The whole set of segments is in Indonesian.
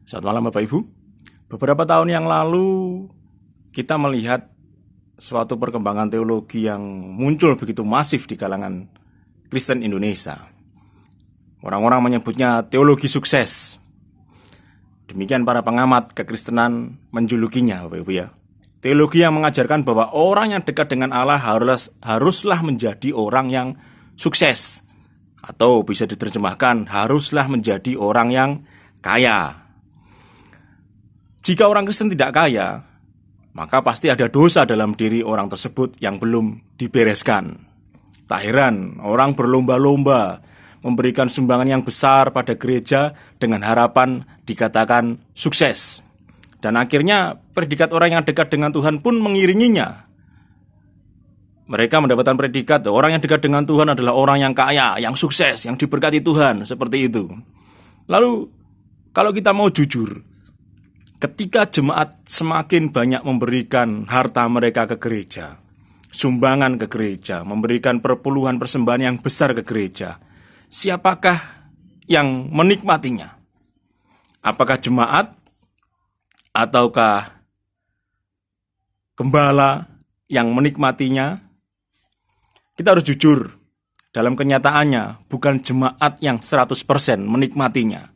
Selamat malam Bapak Ibu. Beberapa tahun yang lalu kita melihat suatu perkembangan teologi yang muncul begitu masif di kalangan Kristen Indonesia. Orang-orang menyebutnya teologi sukses. Demikian para pengamat kekristenan menjulukinya Bapak Ibu ya. Teologi yang mengajarkan bahwa orang yang dekat dengan Allah haruslah menjadi orang yang sukses. Atau bisa diterjemahkan haruslah menjadi orang yang kaya. Jika orang Kristen tidak kaya, maka pasti ada dosa dalam diri orang tersebut yang belum dibereskan. Tak heran orang berlomba-lomba memberikan sumbangan yang besar pada gereja dengan harapan dikatakan sukses. Dan akhirnya predikat orang yang dekat dengan Tuhan pun mengiringinya. Mereka mendapatkan predikat orang yang dekat dengan Tuhan adalah orang yang kaya, yang sukses, yang diberkati Tuhan, seperti itu. Lalu kalau kita mau jujur, ketika jemaat semakin banyak memberikan harta mereka ke gereja, sumbangan ke gereja, memberikan perpuluhan persembahan yang besar ke gereja, siapakah yang menikmatinya? Apakah jemaat ataukah gembala yang menikmatinya? Kita harus jujur, dalam kenyataannya bukan jemaat yang 100% menikmatinya.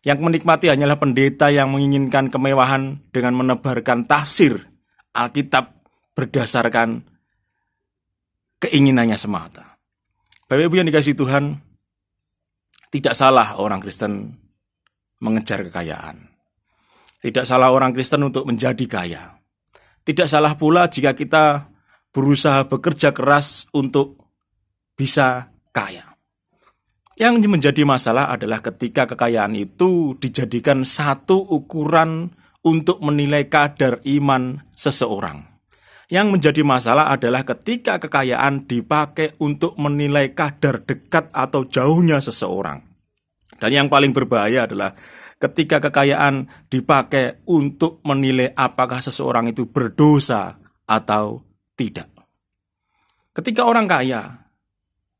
Yang menikmati hanyalah pendeta yang menginginkan kemewahan dengan menebarkan tafsir Alkitab berdasarkan keinginannya semata. Bapak Ibu yang dikasihi Tuhan, tidak salah orang Kristen mengejar kekayaan. Tidak salah orang Kristen untuk menjadi kaya. Tidak salah pula jika kita berusaha bekerja keras untuk bisa kaya. Yang menjadi masalah adalah ketika kekayaan itu dijadikan satu ukuran untuk menilai kadar iman seseorang. Yang menjadi masalah adalah ketika kekayaan dipakai untuk menilai kadar dekat atau jauhnya seseorang. Dan yang paling berbahaya adalah ketika kekayaan dipakai untuk menilai apakah seseorang itu berdosa atau tidak. Ketika orang kaya,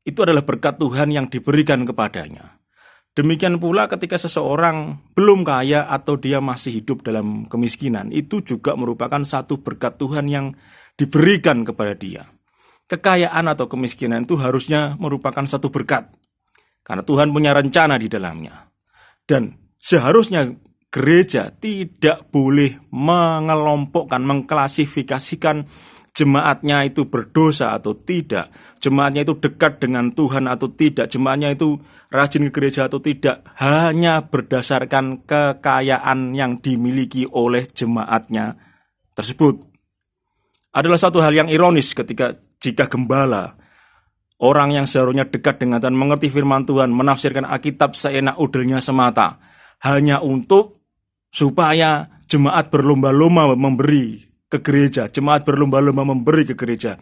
itu adalah berkat Tuhan yang diberikan kepadanya. Demikian pula ketika seseorang belum kaya atau dia masih hidup dalam kemiskinan, itu juga merupakan satu berkat Tuhan yang diberikan kepada dia. Kekayaan atau kemiskinan itu harusnya merupakan satu berkat, karena Tuhan punya rencana di dalamnya. Dan seharusnya gereja tidak boleh mengelompokkan, mengklasifikasikan jemaatnya itu berdosa atau tidak, jemaatnya itu dekat dengan Tuhan atau tidak, jemaatnya itu rajin ke gereja atau tidak, hanya berdasarkan kekayaan yang dimiliki oleh jemaatnya tersebut. Adalah satu hal yang ironis jika gembala, orang yang seharusnya dekat dengan Tuhan, mengerti firman Tuhan, menafsirkan Alkitab seenak udelnya semata, hanya untuk supaya jemaat berlomba-lomba memberi ke gereja, jemaat berlomba-lomba memberi ke gereja.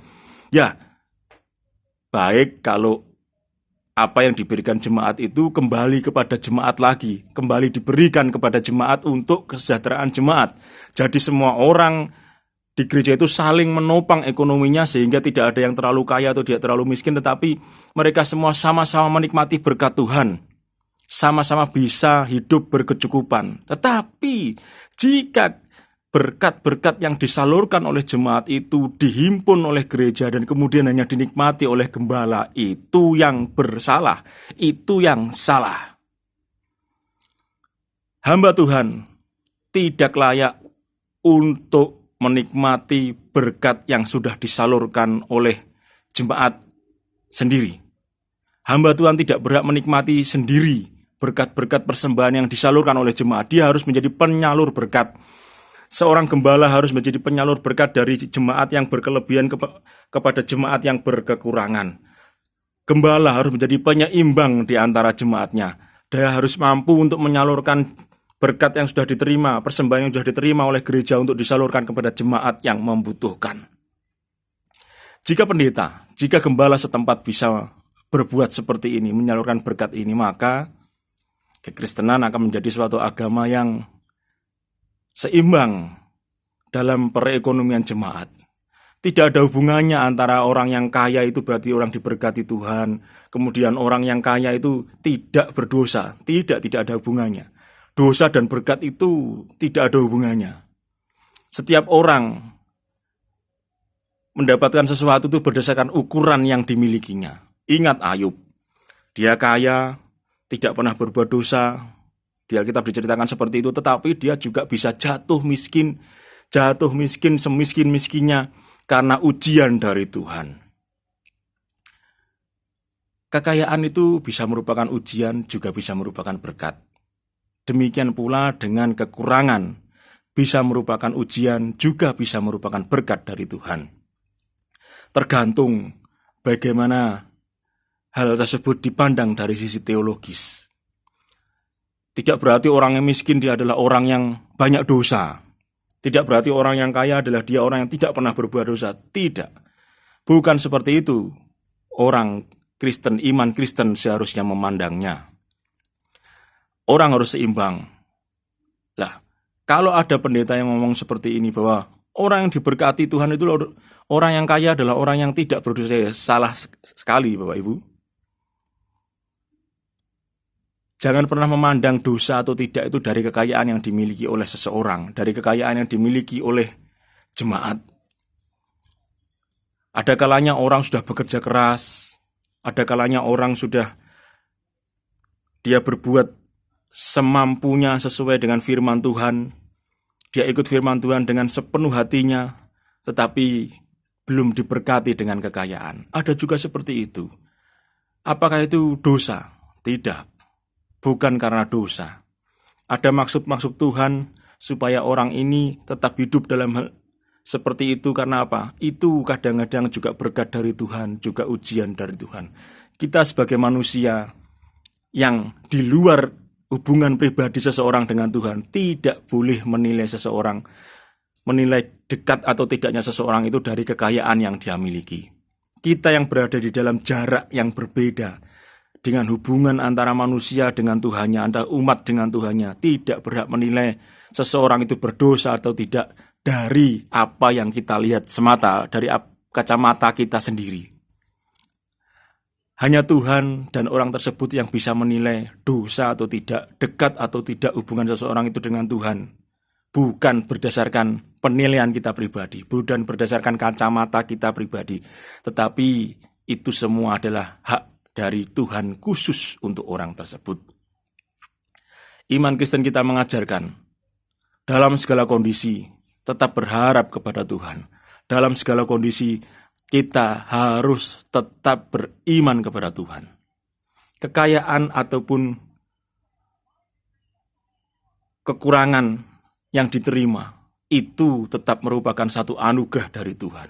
Ya, baik kalau apa yang diberikan jemaat itu kembali kepada jemaat lagi, kembali diberikan kepada jemaat untuk kesejahteraan jemaat. Jadi semua orang di gereja itu saling menopang ekonominya sehingga tidak ada yang terlalu kaya atau tidak terlalu miskin, tetapi mereka semua sama-sama menikmati berkat Tuhan, sama-sama bisa hidup berkecukupan. Tetapi jika berkat-berkat yang disalurkan oleh jemaat itu dihimpun oleh gereja dan kemudian hanya dinikmati oleh gembala, itu yang bersalah, itu yang salah. Hamba Tuhan tidak layak untuk menikmati berkat yang sudah disalurkan oleh jemaat sendiri. Hamba Tuhan tidak berhak menikmati sendiri berkat-berkat persembahan yang disalurkan oleh jemaat. Dia harus menjadi penyalur berkat. Seorang gembala harus menjadi penyalur berkat dari jemaat yang berkelebihan kepada jemaat yang berkekurangan. Gembala harus menjadi penyeimbang di antara jemaatnya. Dia harus mampu untuk menyalurkan berkat yang sudah diterima, persembahan yang sudah diterima oleh gereja untuk disalurkan kepada jemaat yang membutuhkan. Jika pendeta, jika gembala setempat bisa berbuat seperti ini, menyalurkan berkat ini, maka kekristenan akan menjadi suatu agama yang seimbang dalam perekonomian jemaat. Tidak ada hubungannya antara orang yang kaya itu berarti orang diberkati Tuhan, kemudian orang yang kaya itu tidak berdosa. Tidak ada hubungannya. dosa dan berkat itu tidak ada hubungannya. Setiap orang mendapatkan sesuatu itu berdasarkan ukuran yang dimilikinya. Ingat Ayub, dia kaya, tidak pernah berbuat dosa. Di Alkitab diceritakan seperti itu, tetapi dia juga bisa jatuh miskin semiskin-miskinnya karena ujian dari Tuhan. Kekayaan itu bisa merupakan ujian, juga bisa merupakan berkat. Demikian pula dengan kekurangan, bisa merupakan ujian, juga bisa merupakan berkat dari Tuhan. Tergantung bagaimana hal tersebut dipandang dari sisi teologis. Tidak berarti orang yang miskin dia adalah orang yang banyak dosa. Tidak berarti orang yang kaya adalah dia orang yang tidak pernah berbuat dosa. Tidak. Bukan seperti itu orang Kristen, iman Kristen seharusnya memandangnya. Orang harus seimbang. Lah, kalau ada pendeta yang ngomong seperti ini bahwa orang yang diberkati Tuhan itu orang yang kaya adalah orang yang tidak berdosa, salah sekali Bapak Ibu. Jangan pernah memandang dosa atau tidak itu dari kekayaan yang dimiliki oleh seseorang, dari kekayaan yang dimiliki oleh jemaat. Ada kalanya orang sudah bekerja keras, ada kalanya orang sudah dia berbuat semampunya sesuai dengan firman Tuhan. Dia ikut firman Tuhan dengan sepenuh hatinya, tetapi belum diberkati dengan kekayaan. Ada juga seperti itu. Apakah itu dosa? Tidak. Bukan karena dosa. Ada maksud-maksud Tuhan supaya orang ini tetap hidup dalam hal seperti itu. Karena apa? Itu kadang-kadang juga berkat dari Tuhan, juga ujian dari Tuhan. Kita sebagai manusia yang di luar hubungan pribadi seseorang dengan Tuhan tidak boleh menilai seseorang, menilai dekat atau tidaknya seseorang itu dari kekayaan yang dia miliki. Kita yang berada di dalam jarak yang berbeda dengan hubungan antara manusia dengan Tuhannya, antara umat dengan Tuhannya, tidak berhak menilai seseorang itu berdosa atau tidak dari apa yang kita lihat semata, dari kacamata kita sendiri. Hanya Tuhan dan orang tersebut yang bisa menilai dosa atau tidak, dekat atau tidak hubungan seseorang itu dengan Tuhan. Bukan berdasarkan penilaian kita pribadi, bukan berdasarkan kacamata kita pribadi, tetapi itu semua adalah hak dari Tuhan khusus untuk orang tersebut. Iman Kristen kita mengajarkan dalam segala kondisi tetap berharap kepada Tuhan. Dalam segala kondisi kita harus tetap beriman kepada Tuhan. Kekayaan ataupun kekurangan yang diterima itu tetap merupakan satu anugerah dari Tuhan.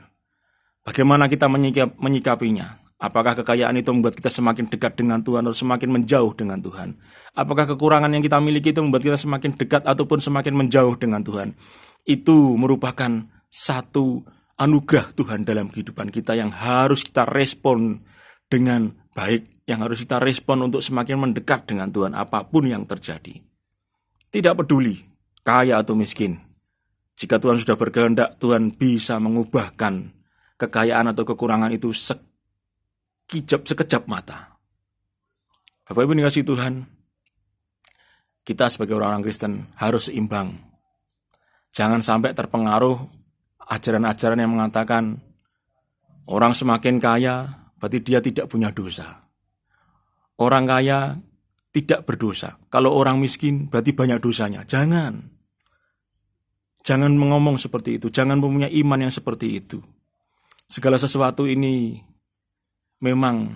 Bagaimana kita menyikapinya? Apakah kekayaan itu membuat kita semakin dekat dengan Tuhan atau semakin menjauh dengan Tuhan? Apakah kekurangan yang kita miliki itu membuat kita semakin dekat ataupun semakin menjauh dengan Tuhan? Itu merupakan satu anugerah Tuhan dalam kehidupan kita yang harus kita respon dengan baik, yang harus kita respon untuk semakin mendekat dengan Tuhan apapun yang terjadi. Tidak peduli kaya atau miskin. Jika Tuhan sudah berkehendak, Tuhan bisa mengubahkan kekayaan atau kekurangan itu sekejap mata. Bapak Ibu dikasihi Tuhan, kita sebagai orang-orang Kristen harus seimbang. Jangan sampai terpengaruh ajaran-ajaran yang mengatakan orang semakin kaya berarti dia tidak punya dosa. Orang kaya tidak berdosa. Kalau orang miskin berarti banyak dosanya. Jangan ngomong seperti itu. Jangan mempunyai iman yang seperti itu. Segala sesuatu ini memang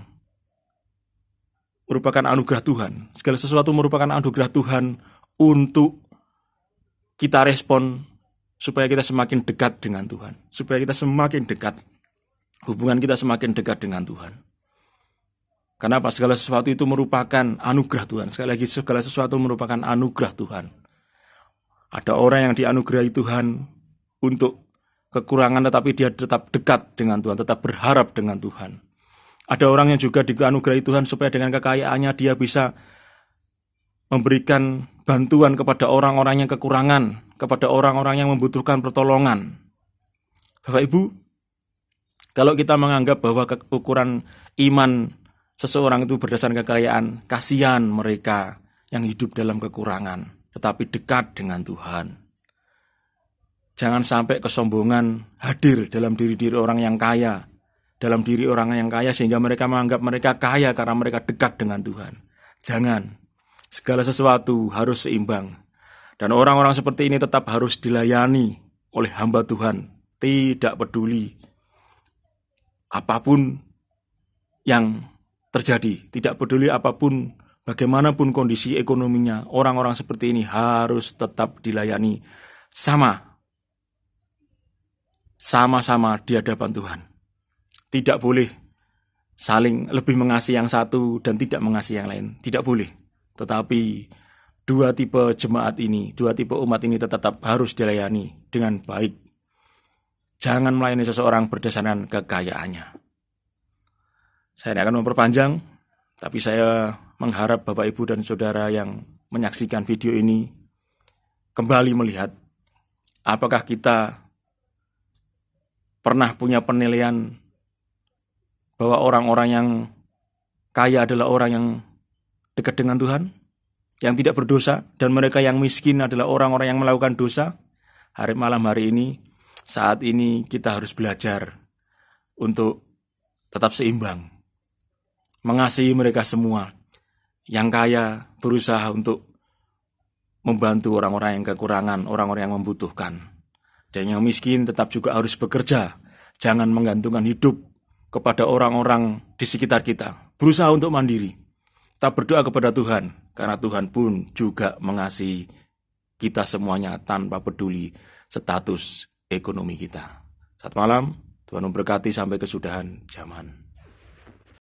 merupakan anugerah Tuhan. Segala sesuatu merupakan anugerah Tuhan untuk kita respon supaya kita semakin dekat dengan Tuhan. Supaya kita semakin dekat, hubungan kita semakin dekat dengan Tuhan. Kenapa? Segala sesuatu itu merupakan anugerah Tuhan. Sekali lagi, segala sesuatu merupakan anugerah Tuhan. Ada orang yang dianugerahi Tuhan untuk kekurangan tetapi dia tetap dekat dengan Tuhan, tetap berharap dengan Tuhan. Ada orang yang juga dianugerahi Tuhan supaya dengan kekayaannya dia bisa memberikan bantuan kepada orang-orang yang kekurangan, kepada orang-orang yang membutuhkan pertolongan. Bapak Ibu, kalau kita menganggap bahwa ukuran iman seseorang itu berdasarkan kekayaan, kasihan mereka yang hidup dalam kekurangan. tetapi dekat dengan Tuhan. Jangan sampai kesombongan hadir dalam diri orang yang kaya, sehingga mereka menganggap mereka kaya karena mereka dekat dengan Tuhan. Jangan. Segala sesuatu harus seimbang. Dan orang-orang seperti ini tetap harus dilayani oleh hamba Tuhan. Tidak peduli apapun yang terjadi, tidak peduli apapun, bagaimanapun kondisi ekonominya, orang-orang seperti ini harus tetap dilayani sama-sama di hadapan Tuhan. Tidak boleh saling lebih mengasihi yang satu dan tidak mengasihi yang lain, tidak boleh. Tetapi dua tipe umat ini tetap harus dilayani dengan baik. Jangan melayani seseorang berdasarkan kekayaannya. Saya tidak akan memperpanjang, tapi saya mengharap Bapak, Ibu, dan Saudara yang menyaksikan video ini kembali melihat apakah kita pernah punya penilaian bahwa orang-orang yang kaya adalah orang yang dekat dengan Tuhan, yang tidak berdosa, dan mereka yang miskin adalah orang-orang yang melakukan dosa. Malam hari ini, saat ini kita harus belajar untuk tetap seimbang, mengasihi mereka semua. Yang kaya berusaha untuk membantu orang-orang yang kekurangan, orang-orang yang membutuhkan. Dan yang miskin tetap juga harus bekerja. Jangan menggantungkan hidup kepada orang-orang di sekitar kita. Berusaha untuk mandiri. Kita berdoa kepada Tuhan, karena Tuhan pun juga mengasihi kita semuanya tanpa peduli status ekonomi kita. Selamat malam, Tuhan memberkati sampai kesudahan zaman.